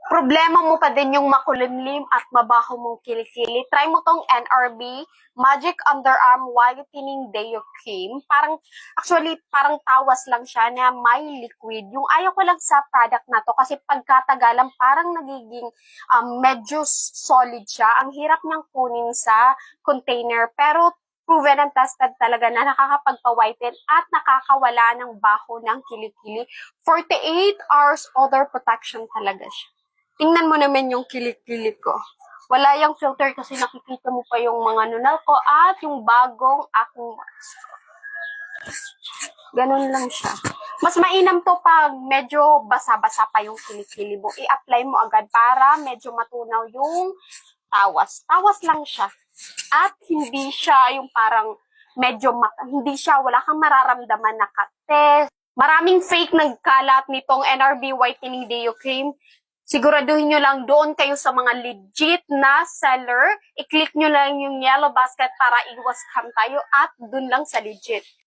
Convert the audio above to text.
problema mo pa din yung makulimlim at mabaho mong kilikili, try mo tong NRB Magic Underarm Whitening Deo Cream. Parang tawas lang siya na may liquid. Yung ayaw ko lang sa product na to kasi pagkatagalan parang nagiging medyo solid siya. Ang hirap niyang kunin sa container, pero proven and tested talaga na nakakapagpa-whiten at nakakawala ng baho ng kilikili. 48 hours odor protection talaga siya. Tingnan mo naman yung kilik-kilik ko. Wala yung filter kasi nakikita mo pa yung mga nunal ko at yung bagong acne marks ko. Ganun lang siya. Mas mainam to pag medyo basa-basa pa yung kilikili mo. I-apply mo agad para medyo matunaw yung tawas. Tawas lang siya. At hindi siya yung parang wala kang mararamdaman na kate. Maraming fake nagkalat nitong NRB Whitening Deo Cream. Siguraduhin nyo lang doon kayo sa mga legit na seller. I-click nyo lang yung yellow basket para iwas scam tayo at doon lang sa legit.